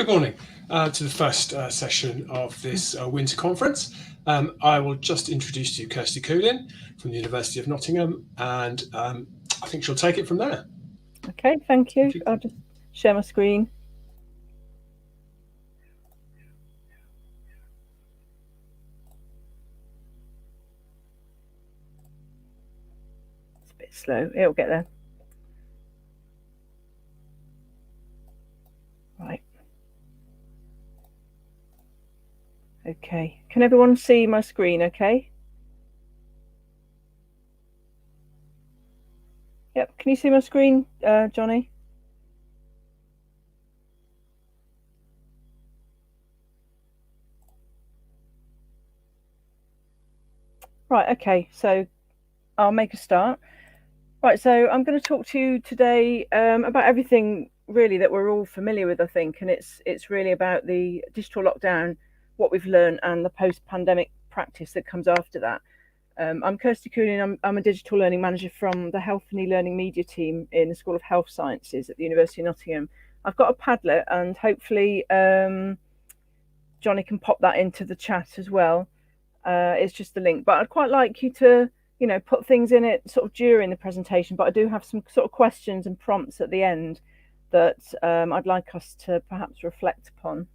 Good morning to the first session of this winter conference. I will just introduce to you Kirstie Coolin from the University of Nottingham, and I think she'll take it from there. Okay, thank you. I'll just share my screen. It's a bit slow. It'll get there. Right. Okay. Can everyone see my screen okay? Yep. Can you see my screen, Johnny? Right, okay. So I'll make a start. Right, so I'm going to talk to you today about everything really that we're all familiar with, I think, and it's really about the digital lockdown, what we've learned, and the post-pandemic practice that comes after that. I'm Kirstie Coolin. I'm a digital learning manager from the Health and E-Learning Media team in the School of Health Sciences at the University of Nottingham. I've got a Padlet, and hopefully Johnny can pop that into the chat as well. It's just the link, but I'd quite like you to put things in it sort of during the presentation, but I do have some sort of questions and prompts at the end that I'd like us to perhaps reflect upon.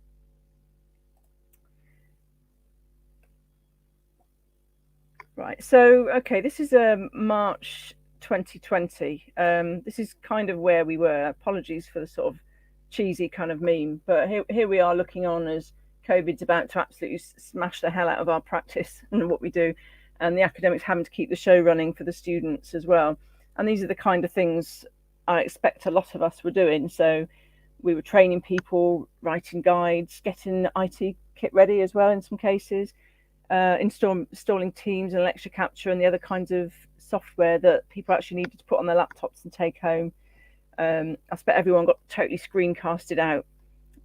Right, so, okay, this is March 2020. This is kind of where we were. Apologies for the sort of cheesy kind of meme, but here we are looking on as COVID's about to absolutely smash the hell out of our practice and what we do, and the academics having to keep the show running for the students as well. And these are the kind of things I expect a lot of us were doing. So we were training people, writing guides, getting IT kit ready as well in some cases, installing Teams and lecture capture and the other kinds of software that people actually needed to put on their laptops and take home. I expect everyone got totally screencasted out.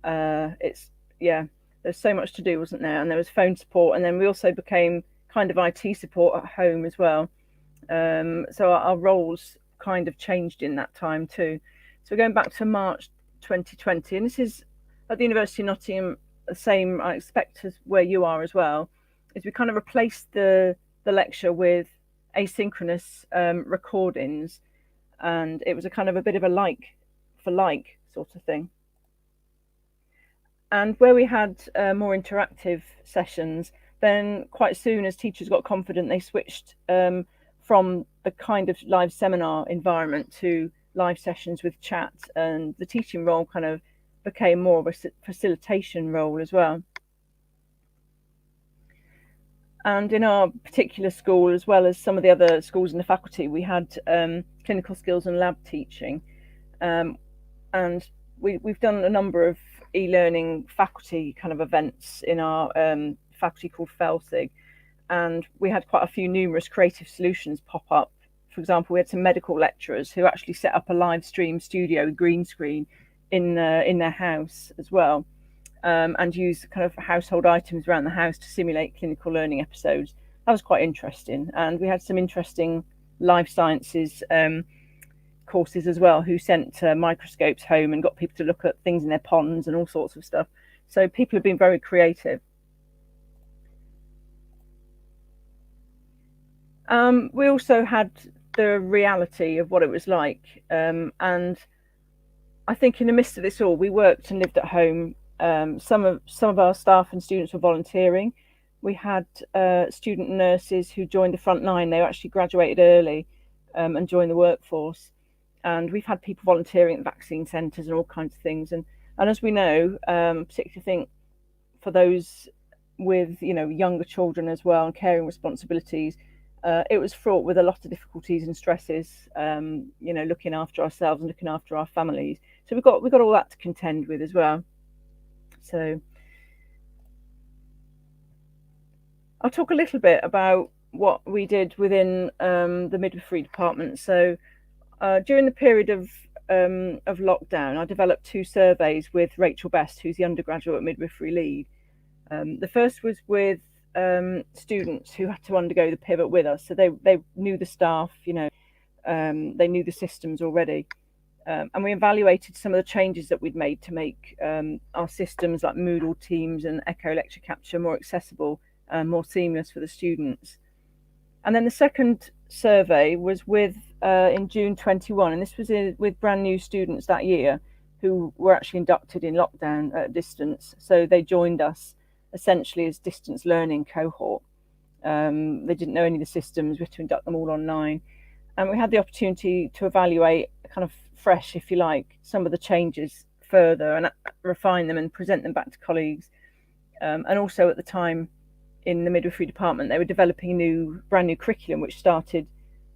There's so much to do, wasn't there? And there was phone support, and then we also became kind of IT support at home as well. So our roles kind of changed in that time too. So going back to March 2020, and this is at the University of Nottingham, the same I expect as where you are as well, is we kind of replaced the lecture with asynchronous recordings, and it was a kind of a bit of a like for like sort of thing. And where we had more interactive sessions, then quite soon as teachers got confident, they switched from the kind of live seminar environment to live sessions with chat, and the teaching role kind of became more of a facilitation role as well. And in our particular school, as well as some of the other schools in the faculty, we had clinical skills and lab teaching. And we've done a number of e-learning faculty kind of events in our faculty called FELSIG, and we had quite a few numerous creative solutions pop up. For example, we had some medical lecturers who actually set up a live stream studio with green screen in their house as well, and use kind of household items around the house to simulate clinical learning episodes. That was quite interesting, and we had some interesting life sciences courses as well, who sent microscopes home and got people to look at things in their ponds and all sorts of stuff. So people have been very creative. We also had the reality of what it was like, and I think in the midst of this all, we worked and lived at home. Some of our staff and students were volunteering. We had student nurses who joined the front line. They actually graduated early and joined the workforce. And we've had people volunteering at vaccine centres and all kinds of things. And as we know, particularly think for those with younger children as well and caring responsibilities, it was fraught with a lot of difficulties and stresses. Looking after ourselves and looking after our families. So we've got all that to contend with as well. So I'll talk a little bit about what we did within the midwifery department. So during the period of lockdown, I developed 2 surveys with Rachel Best, who's the undergraduate midwifery lead. The first was with students who had to undergo the pivot with us. So they knew the staff, they knew the systems already. And we evaluated some of the changes that we'd made to make our systems like Moodle, Teams and Echo Lecture Capture more accessible and more seamless for the students. And then the second survey was with in June 21, and this was with brand new students that year who were actually inducted in lockdown at distance. So they joined us essentially as distance learning cohort. They didn't know any of the systems, we had to induct them all online. And we had the opportunity to evaluate kind of fresh, if you like, some of the changes further and refine them and present them back to colleagues. And also at the time in the midwifery department, they were developing a brand new curriculum, which started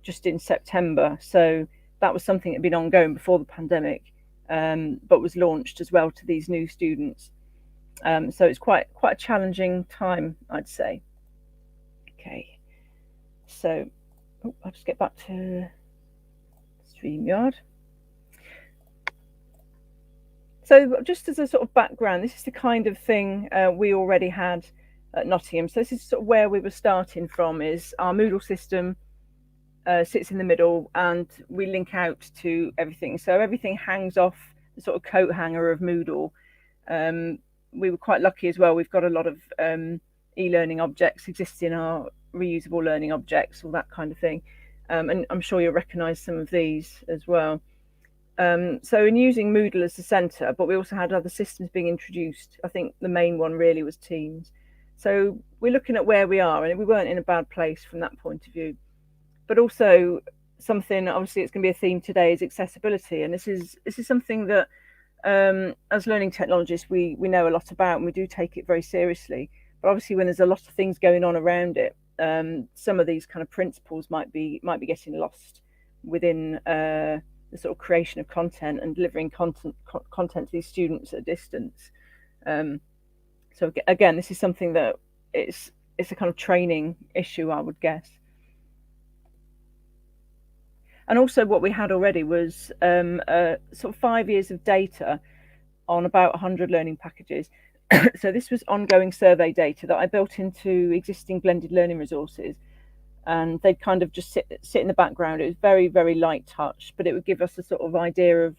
just in September. So that was something that had been ongoing before the pandemic, but was launched as well to these new students. So it's quite a challenging time, I'd say. Okay, so I'll just get back to StreamYard. So just as a sort of background, this is the kind of thing we already had at Nottingham. So this is sort of where we were starting from, is our Moodle system sits in the middle and we link out to everything. So everything hangs off the sort of coat hanger of Moodle. We were quite lucky as well. We've got a lot of e-learning objects existing, our reusable learning objects, all that kind of thing. And I'm sure you'll recognise some of these as well. So in using Moodle as the centre, but we also had other systems being introduced. I think the main one really was Teams. So we're looking at where we are, and we weren't in a bad place from that point of view. But also something, obviously it's going to be a theme today, is accessibility. And this is something that as learning technologists, we know a lot about, and we do take it very seriously. But obviously when there's a lot of things going on around it, some of these kind of principles might be getting lost within the sort of creation of content and delivering content to these students at a distance. So again, this is something that it's a kind of training issue, I would guess. And also what we had already was sort of 5 years of data on about 100 learning packages. So this was ongoing survey data that I built into existing blended learning resources, and they'd kind of just sit in the background. It was very, very light touch, but it would give us a sort of idea of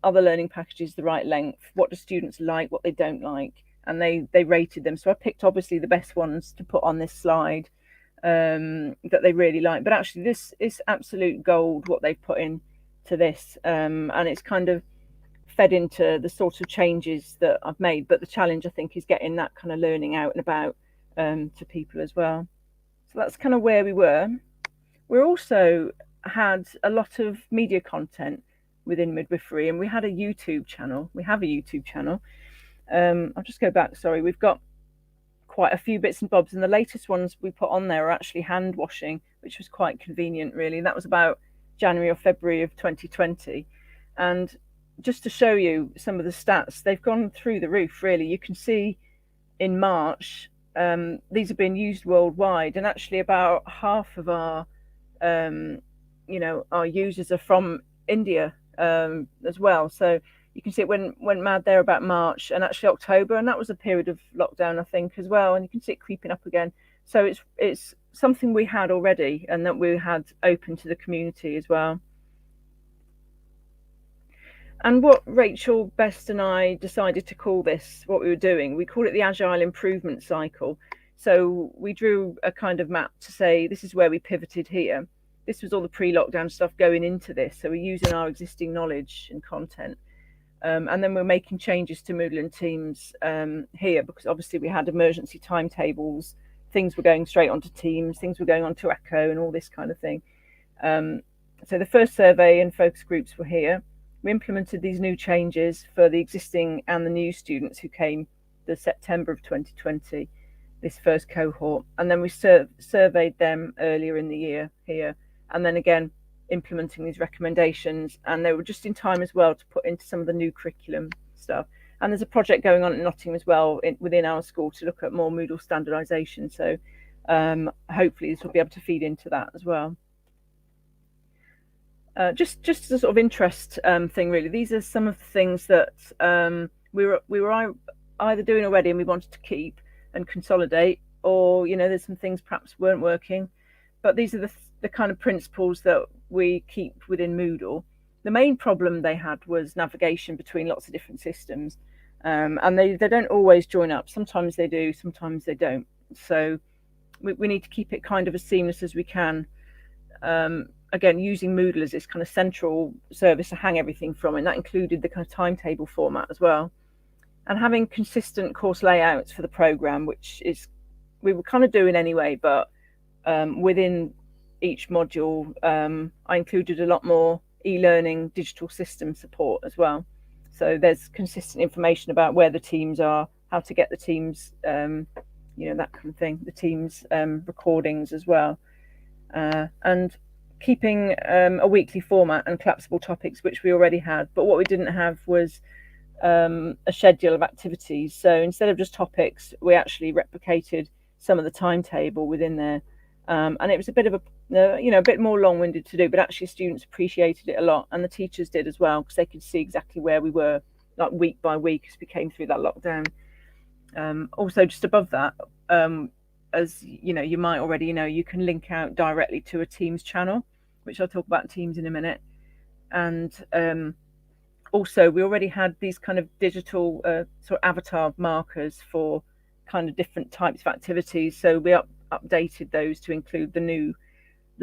other learning packages, the right length, what do students like, what they don't like, and they rated them. So I picked obviously the best ones to put on this slide that they really like. But actually this is absolute gold, what they've put in to this, and it's kind of fed into the sort of changes that I've made. But the challenge, I think, is getting that kind of learning out and about to people as well. So that's kind of where we were. We also had a lot of media content within midwifery, and we had a YouTube channel. We have a YouTube channel. I'll just go back, sorry. We've got quite a few bits and bobs, and the latest ones we put on there are actually hand washing, which was quite convenient, really. That was about January or February of 2020. And just to show you some of the stats, they've gone through the roof, really. You can see in March, these are being used worldwide, and actually about half of our our users are from India as well. So you can see it went mad there about March and actually October, and that was a period of lockdown, I think, as well. And you can see it creeping up again. So it's something we had already and that we had open to the community as well. And what Rachel Best and I decided to call this, what we were doing, we call it the Agile improvement cycle. So we drew a kind of map to say, this is where we pivoted here. This was all the pre-lockdown stuff going into this. So we're using our existing knowledge and content. And then we're making changes to Moodle and Teams here, because obviously we had emergency timetables, things were going straight onto Teams, things were going onto Echo and all this kind of thing. So the first survey and focus groups were here. We implemented these new changes for the existing and the new students who came the September of 2020, this first cohort. And then we surveyed them earlier in the year here. And then again, implementing these recommendations. And they were just in time as well to put into some of the new curriculum stuff. And there's a project going on at Nottingham as well within our school to look at more Moodle standardisation. So hopefully this will be able to feed into that as well. Just as a sort of interest thing, really. These are some of the things that we were either doing already and we wanted to keep and consolidate, or there's some things perhaps weren't working. But these are the kind of principles that we keep within Moodle. the main problem they had was navigation between lots of different systems. And they don't always join up. Sometimes they do, sometimes they don't. So we need to keep it kind of as seamless as we can. Again, using Moodle as this kind of central service to hang everything from, and that included the kind of timetable format as well. And having consistent course layouts for the program, which is we were kind of doing anyway, but within each module, I included a lot more e-learning digital system support as well. So there's consistent information about where the teams are, how to get the teams, that kind of thing, the teams recordings as well. And keeping a weekly format and collapsible topics, which we already had. But what we didn't have was a schedule of activities. So instead of just topics, we actually replicated some of the timetable within there. And it was a bit of a bit more long-winded to do, but actually students appreciated it a lot, and the teachers did as well, because they could see exactly where we were, like week by week, as we came through that lockdown. Also, just above that, as you might already know, you can link out directly to a Teams channel, which I'll talk about Teams in a minute. And also, we already had these kind of digital sort of avatar markers for kind of different types of activities. So we updated those to include the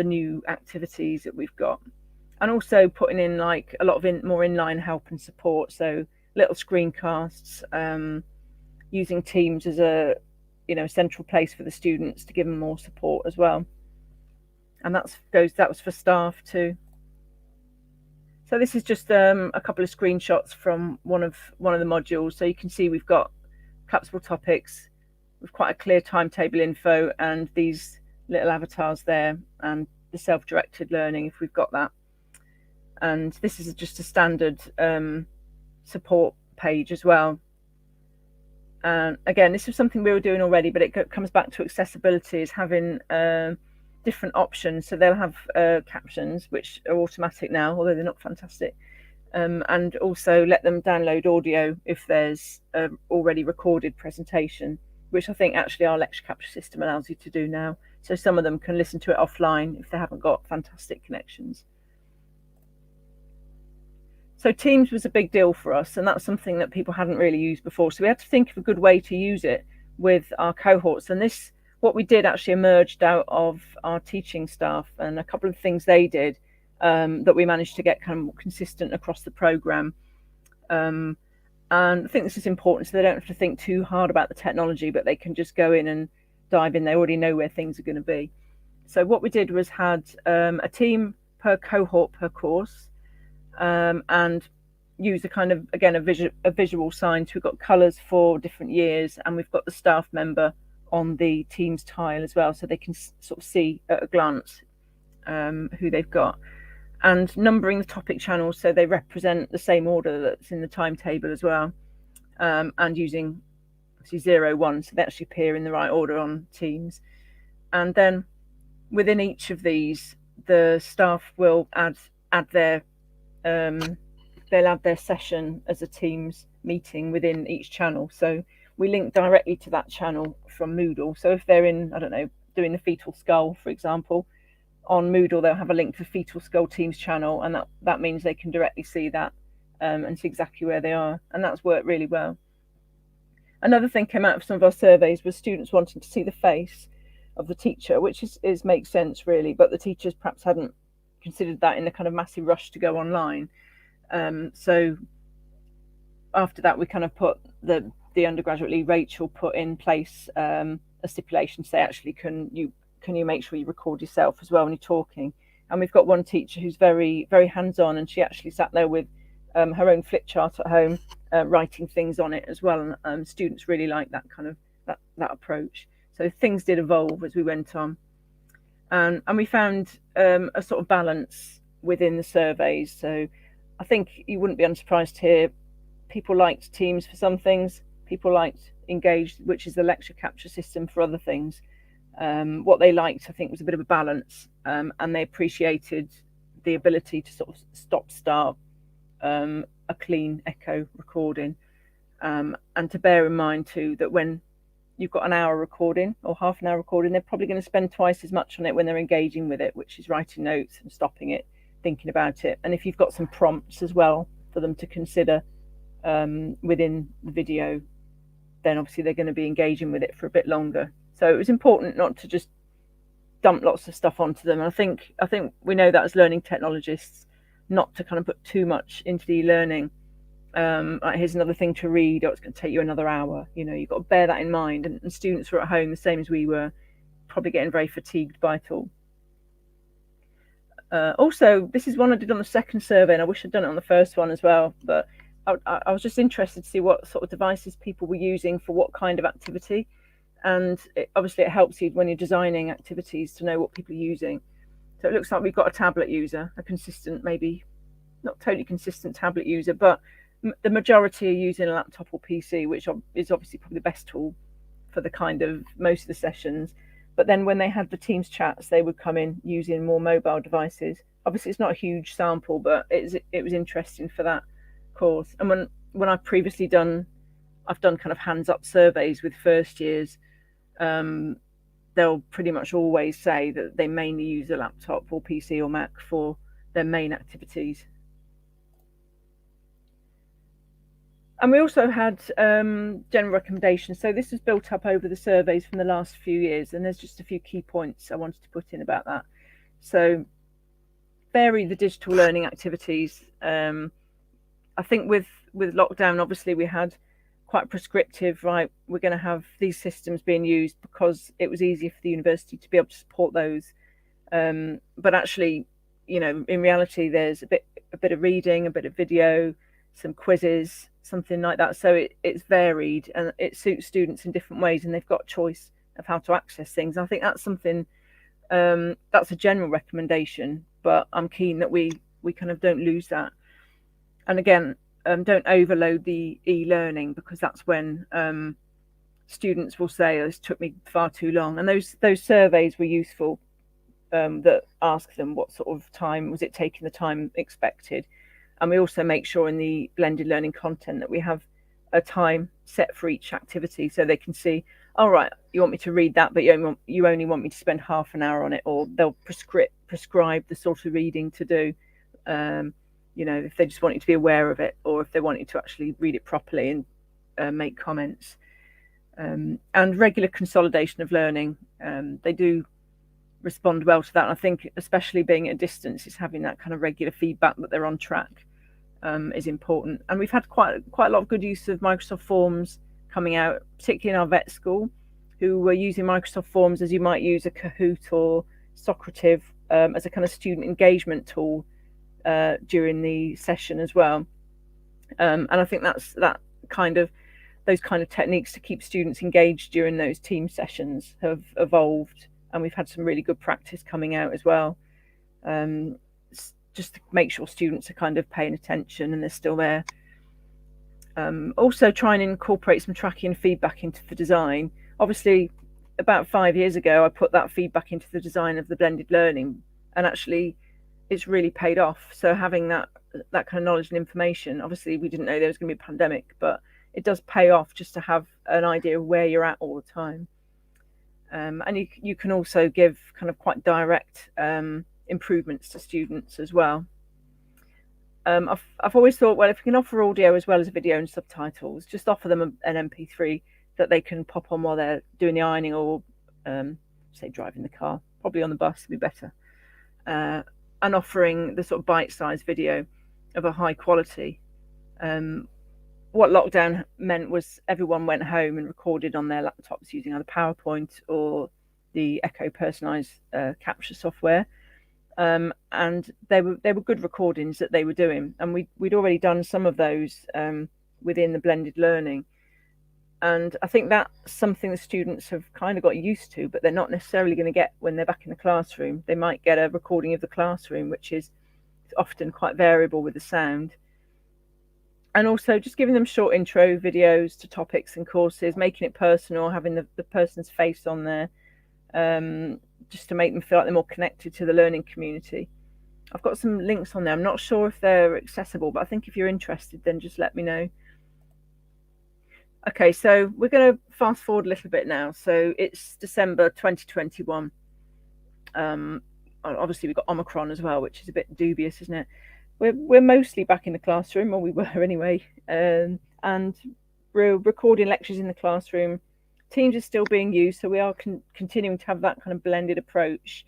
new activities that we've got, and also putting in like a lot of more inline help and support. So little screencasts, using Teams as a central place for the students to give them more support as well. And that was for staff too. So this is just a couple of screenshots from one of the modules. So you can see we've got collapsible topics with quite a clear timetable info, and these little avatars there, and the self-directed learning if we've got that. And this is just a standard support page as well. And again, this is something we were doing already, but it comes back to accessibility, is having different options. So they'll have captions, which are automatic now, although they're not fantastic. And also let them download audio if there's an already recorded presentation, which I think actually our lecture capture system allows you to do now. So some of them can listen to it offline if they haven't got fantastic connections. So Teams was a big deal for us, and that's something that people hadn't really used before. So we had to think of a good way to use it with our cohorts. And this, what we did, actually emerged out of our teaching staff and a couple of things they did that we managed to get kind of more consistent across the program. And I think this is important, so they don't have to think too hard about the technology, but they can just go in and dive in. They already know where things are going to be. So what we did was had a team per cohort per course, and use a kind of, again, a visual sign. So we've got colours for different years, and we've got the staff member on the Teams tile as well, so they can sort of see at a glance who they've got. And numbering the topic channels so they represent the same order that's in the timetable as well, and using obviously 0, 1, so they actually appear in the right order on Teams. And then within each of these, the staff will add their they'll add their session as a Teams meeting within each channel. So we link directly to that channel from Moodle. So if they're in, I don't know, doing the fetal skull, for example, on Moodle, they'll have a link to the fetal skull Teams channel, and that means they can directly see that and see exactly where they are. And that's worked really well. Another thing came out of some of our surveys was students wanting to see the face of the teacher, which makes sense really, but the teachers perhaps hadn't considered that in a kind of massive rush to go online. So after that, we kind of put the undergraduate lead, Rachel, put in place a stipulation to say, actually, can you make sure you record yourself as well when you're talking? And we've got one teacher who's very, very hands-on, and she actually sat there with her own flip chart at home, writing things on it as well. And students really like that kind of that approach. So things did evolve as we went on. And we found a sort of balance within the surveys. So I think you wouldn't be unsurprised to hear people liked Teams for some things, people liked Engage, which is the lecture capture system, for other things. What they liked, I think, was a bit of a balance, and they appreciated the ability to sort of stop-start a clean echo recording, and to bear in mind too that when you've got an hour recording or half an hour recording, they're probably going to spend twice as much on it when they're engaging with it, which is writing notes and stopping it, thinking about it. And if you've got some prompts as well for them to consider within the video, then obviously they're going to be engaging with it for a bit longer. So it was important not to just dump lots of stuff onto them. And I think we know that as learning technologists, not to kind of put too much into the learning. Like, here's another thing to read, or it's going to take you another hour. You've got to bear that in mind. And students were at home the same as we were, probably getting very fatigued by it all. Also, this is one I did on the second survey, and I wish I'd done it on the first one as well. But I was just interested to see what sort of devices people were using for what kind of activity. And obviously it helps you when you're designing activities to know what people are using. So it looks like we've got a tablet user, a consistent, maybe not totally consistent tablet user, but the majority are using a laptop or PC, which is obviously probably the best tool for the kind of most of the sessions. But then when they had the Teams chats, they would come in using more mobile devices. Obviously it's not a huge sample, but it was interesting for that course. And when I've previously I've done kind of hands up surveys with first years, they'll pretty much always say that they mainly use a laptop or PC or Mac for their main activities. And we also had general recommendations. So this was built up over the surveys from the last few years, and there's just a few key points I wanted to put in about that. So vary the digital learning activities. I think with lockdown, obviously we had quite prescriptive, right? We're going to have these systems being used because it was easier for the university to be able to support those. But actually, in reality, there's a bit of reading, a bit of video, some quizzes, something like that. So it's varied and it suits students in different ways, and they've got a choice of how to access things. I think that's something, that's a general recommendation, but I'm keen that we kind of don't lose that. And again, don't overload the e-learning, because that's when students will say, oh, this took me far too long. And those surveys were useful, that ask them what sort of time was it taking the time expected. And we also make sure in the blended learning content that we have a time set for each activity, so they can see, all right, you want me to read that, but you only want me to spend half an hour on it, or they'll prescribe the sort of reading to do. If they just want you to be aware of it, or if they want you to actually read it properly and make comments. And regular consolidation of learning, they do respond well to that. And I think especially being at a distance, is having that kind of regular feedback that they're on track is important. And we've had quite a lot of good use of Microsoft Forms coming out, particularly in our vet school, who were using Microsoft Forms as you might use a Kahoot or Socrative as a kind of student engagement tool during the session as well. And I think those kind of techniques to keep students engaged during those team sessions have evolved, and we've had some really good practice coming out as well, just to make sure students are kind of paying attention and they're still there. Also try and incorporate some tracking and feedback into the design. Obviously, about 5 years ago, I put that feedback into the design of the blended learning, and actually it's really paid off. So having that kind of knowledge and information, obviously we didn't know there was going to be a pandemic, but it does pay off just to have an idea of where you're at all the time. And you can also give kind of quite direct improvements to students as well. I've always thought, well, if you can offer audio as well as video and subtitles, just offer them an MP3 that they can pop on while they're doing the ironing, or say driving the car, probably on the bus would be better. And offering the sort of bite-sized video of a high quality. What lockdown meant was everyone went home and recorded on their laptops using either PowerPoint or the Echo personalized capture software. And they were good recordings that they were doing. And we'd already done some of those within the blended learning. And I think that's something the students have kind of got used to, but they're not necessarily going to get when they're back in the classroom. They might get a recording of the classroom, which is often quite variable with the sound. And also just giving them short intro videos to topics and courses, making it personal, having the person's face on there, just to make them feel like they're more connected to the learning community. I've got some links on there. I'm not sure if they're accessible, but I think if you're interested, then just let me know. Okay, so we're going to fast forward a little bit now. So it's December 2021. obviously we've got Omicron as well, which is a bit dubious, isn't it? We're mostly back in the classroom, or we were anyway, and we're recording lectures in the classroom. Teams are still being used, so we are continuing to have that kind of blended approach,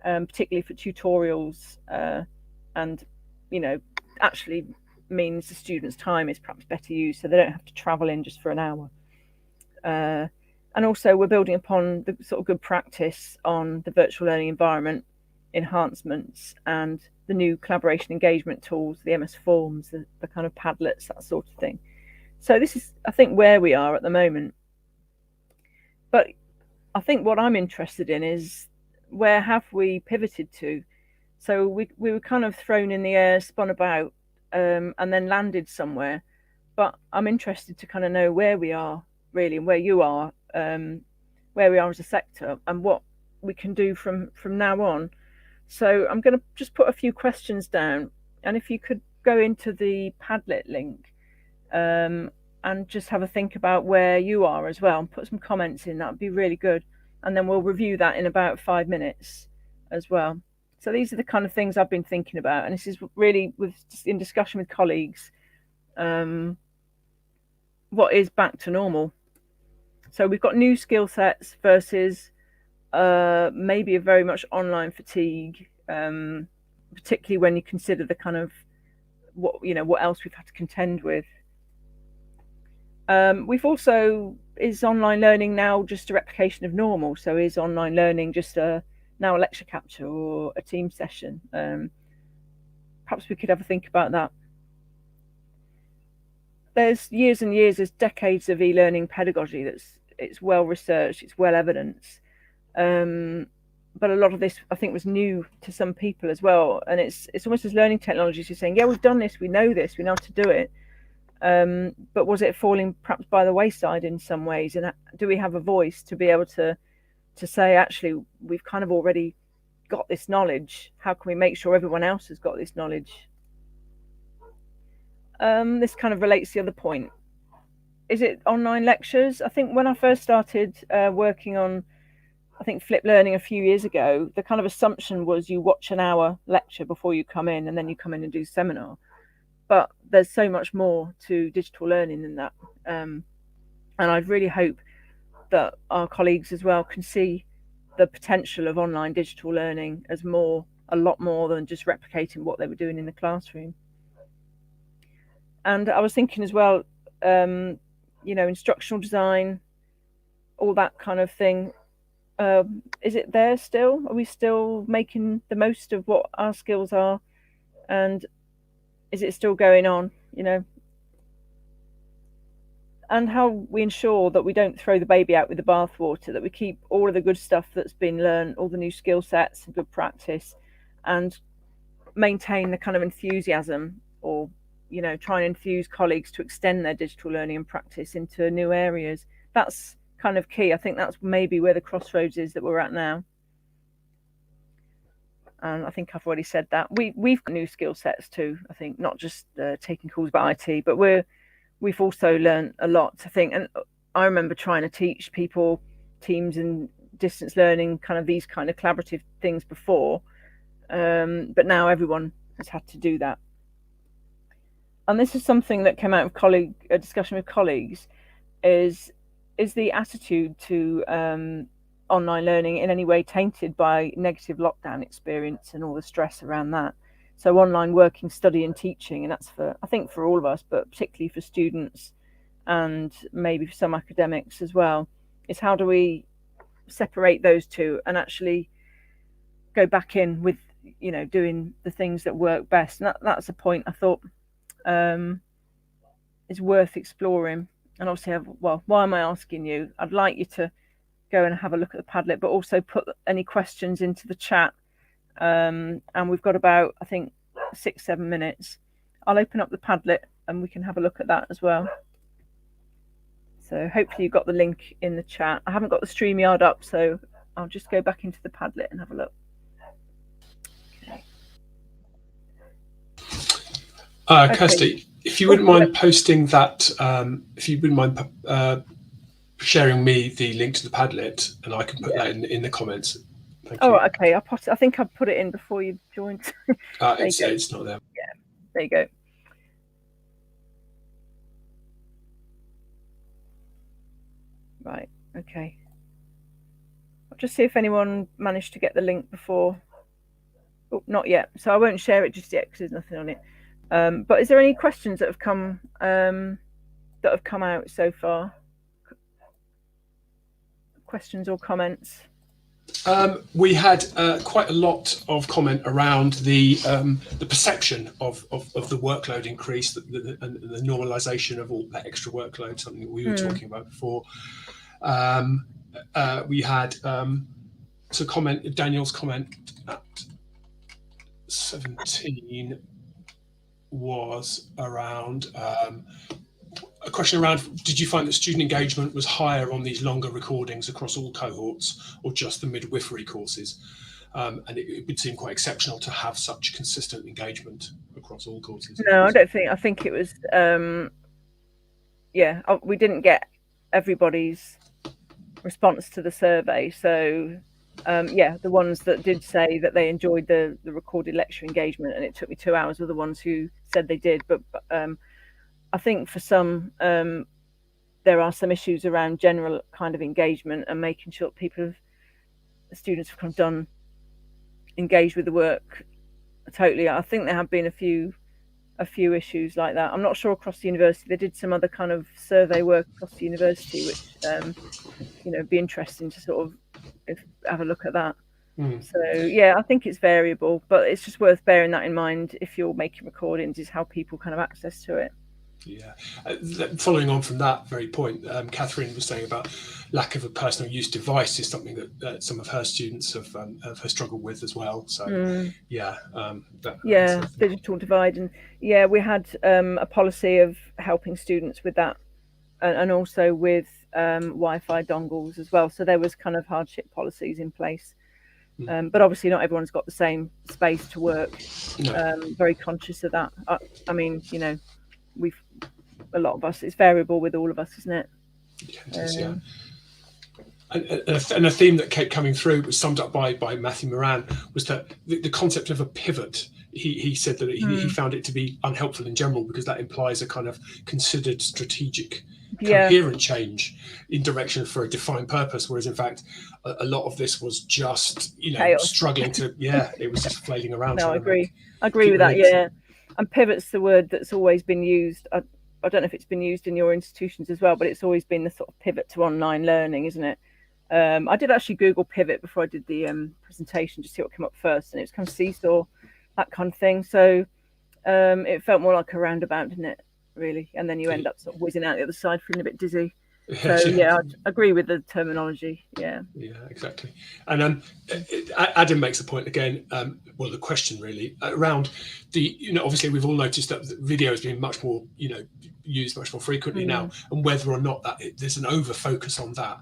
particularly for tutorials, and actually means the students' time is perhaps better used, so they don't have to travel in just for an hour. And also we're building upon the sort of good practice on the virtual learning environment enhancements and the new collaboration engagement tools, the MS Forms, the kind of Padlets, that sort of thing. So this is, I think, where we are at the moment. But I think what I'm interested in is, where have we pivoted to? So we were kind of thrown in the air, spun about, and then landed somewhere. But I'm interested to kind of know where we are really, and where you are, where we are as a sector, and what we can do from now on. So I'm going to just put a few questions down, and if you could go into the Padlet link and just have a think about where you are as well, and put some comments in, that would be really good. And then we'll review that in about 5 minutes as well. So these are the kind of things I've been thinking about, and this is really in discussion with colleagues, what is back to normal. So we've got new skill sets versus maybe a very much online fatigue, particularly when you consider the kind of what else we've had to contend with. We've also, is online learning now just a replication of normal? So is online learning just now a lecture capture or a team session? Perhaps we could have a think about that. There's years and years, there's decades of e-learning pedagogy it's well researched, it's well evidenced. But a lot of this, I think, was new to some people as well. And it's almost as learning technologies, you're saying, yeah, we've done this, we know this, we know how to do it. But was it falling perhaps by the wayside in some ways? And do we have a voice to be able to say, actually, we've kind of already got this knowledge. How can we make sure everyone else has got this knowledge? This kind of relates to the other point. Is it online lectures? I think when I first started working on, I think, flipped learning a few years ago, the kind of assumption was you watch an hour lecture before you come in, and then you come in and do seminar. But there's so much more to digital learning than that. And I really hope that our colleagues as well can see the potential of online digital learning as a lot more than just replicating what they were doing in the classroom. And I was thinking as well, instructional design, all that kind of thing. Is it there still? Are we still making the most of what our skills are? And is it still going on, And how we ensure that we don't throw the baby out with the bathwater, that we keep all of the good stuff that's been learned, all the new skill sets and good practice, and maintain the kind of enthusiasm, or try and enthuse colleagues to extend their digital learning and practice into new areas. That's kind of key. I think that's maybe where the crossroads is that we're at now. And I think I've already said that. We've got new skill sets too, I think, not just taking calls about IT, but we've also learned a lot, I think. And I remember trying to teach people, teams and distance learning, kind of these kind of collaborative things before. But now everyone has had to do that. And this is something that came out of a discussion with colleagues, is the attitude to online learning in any way tainted by negative lockdown experience and all the stress around that? So online working, study and teaching, and that's I think for all of us, but particularly for students and maybe for some academics as well, is how do we separate those two and actually go back in with, doing the things that work best? And that's a point I thought is worth exploring. And obviously, why am I asking you? I'd like you to go and have a look at the Padlet, but also put any questions into the chat. And we've got about, I think, 6-7 minutes. I'll open up the Padlet and we can have a look at that as well. So hopefully you got the link in the chat. I haven't got the StreamYard up, so I'll just go back into the Padlet and have a look. Okay. Kirstie, if you wouldn't mind posting that, if you wouldn't mind sharing me the link to the Padlet, and I can put that in the comments. Thank Oh, you. okay. I think I put it in before you joined. It's not there. Yeah, there you go. Right. Okay. I'll just see if anyone managed to get the link before. Oh, not yet. So I won't share it just yet because there's nothing on it. But is there any questions that have come out so far? Questions or comments? We had quite a lot of comment around the perception of the workload increase, and the normalisation of all that extra workload, something that we were talking about before. We had Daniel's comment at 17 was around a question around, did you find that student engagement was higher on these longer recordings across all cohorts or just the midwifery courses? And it would seem quite exceptional to have such consistent engagement across all courses. No, I think it was, we didn't get everybody's response to the survey. So, the ones that did say that they enjoyed the recorded lecture engagement, and it took me 2 hours, were the ones who said they did. But I think for some, there are some issues around general kind of engagement and making sure students have kind of engaged with the work totally. I think there have been a few issues like that. I'm not sure across the university. They did some other kind of survey work across the university, which be interesting to sort of have a look at that. So yeah, I think it's variable, but it's just worth bearing that in mind if you're making recordings, is how people kind of access to it. Yeah, following on from that very point, Catherine was saying about lack of a personal use device is something that some of her students have struggled with as well. So digital divide, and we had a policy of helping students with that, and also with Wi-Fi dongles as well. So there was kind of hardship policies in place, but obviously not everyone's got the same space to work. No. Very conscious of that. I mean, a lot of us, it's variable with all of us, isn't it? Yeah. And a theme that kept coming through, was summed up by Matthew Moran, was that the concept of a pivot. He said that he found it to be unhelpful in general, because that implies a kind of considered strategic, coherent change in direction for a defined purpose, whereas in fact a lot of this was just chaos. Struggling to it was just flailing around. No, I agree with that. And pivot's the word that's always been used. I don't know if it's been used in your institutions as well, but it's always been the sort of pivot to online learning, isn't it? I did actually Google pivot before I did the presentation, just see what came up first, and it was kind of seesaw, that kind of thing. So it felt more like a roundabout, didn't it, really? And then you end up sort of whizzing out the other side, feeling a bit dizzy. So I agree with the terminology. Yeah, exactly. And Adam makes a point again. The question really around the obviously we've all noticed that video has been much more used much more frequently now, and whether or not that there's an over focus on that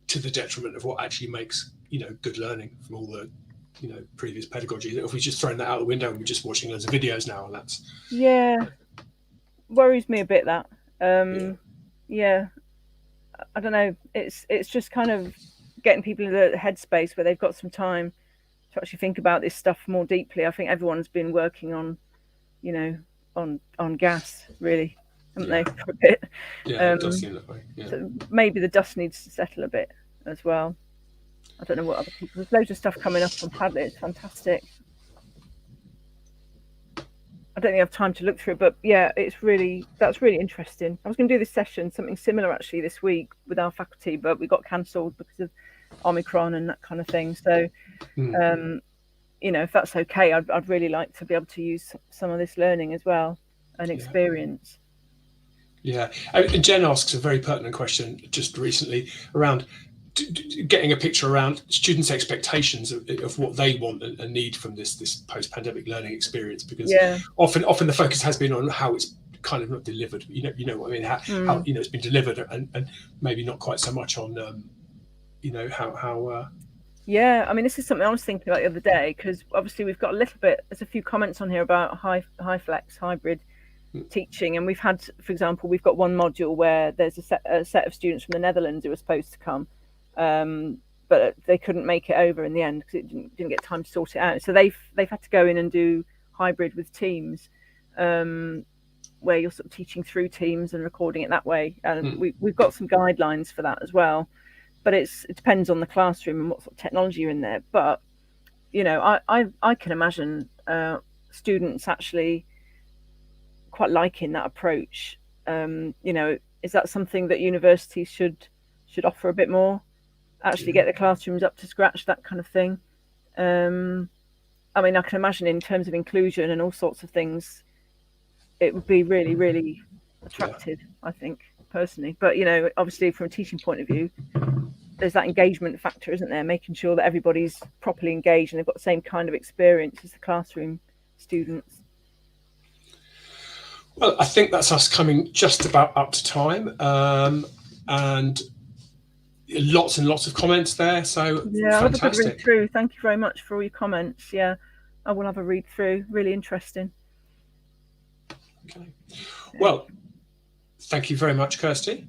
to the detriment of what actually makes good learning from all the previous pedagogy. If we've just thrown that out the window and we're just watching loads of videos now, and that's worries me a bit. That I don't know. It's just kind of getting people in the headspace where they've got some time to actually think about this stuff more deeply. I think everyone's been working on, on gas, really, haven't they, for a bit? Yeah, it does seem that way. Yeah. So maybe the dust needs to settle a bit as well. I don't know what other people. There's loads of stuff coming up on Padlet. It's fantastic. I don't think I have time to look through it, but that's really interesting. I was going to do this session, something similar actually this week with our faculty, but we got cancelled because of Omicron and that kind of thing. So, if that's okay, I'd really like to be able to use some of this learning as well and experience. Yeah, and Jen asks a very pertinent question just recently around getting a picture around students' expectations of what they want and need from this post-pandemic learning experience, because often the focus has been on how it's kind of not delivered. You know what I mean? How it's been delivered, and maybe not quite so much on how. I mean, this is something I was thinking about the other day, because obviously we've got there's a few comments on here about high flex hybrid teaching, and we've had, for example, we've got one module where there's a set of students from the Netherlands who are supposed to come. but they couldn't make it over in the end because it didn't get time to sort it out. So they've had to go in and do hybrid with Teams, where you're sort of teaching through Teams and recording it that way. And we've got some guidelines for that as well, but it depends on the classroom and what sort of technology you're in there. But I can imagine students actually quite liking that approach. Is that something that universities should offer a bit more? Actually get the classrooms up to scratch, that kind of thing. I mean, I can imagine in terms of inclusion and all sorts of things, it would be really, really attractive, I think, personally. But, obviously from a teaching point of view, there's that engagement factor, isn't there? Making sure that everybody's properly engaged and they've got the same kind of experience as the classroom students. Well, I think that's us coming just about up to time. And lots and lots of comments there. So yeah, fantastic. I'll have a good read through. Thank you very much for all your comments. Yeah, I will have a read through. Really interesting. Okay. Well, thank you very much, Kirstie.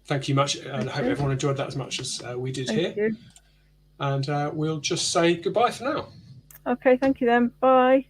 Thank you much, and I hope everyone enjoyed that as much as we did here. You. And we'll just say goodbye for now. Okay, thank you then. Bye.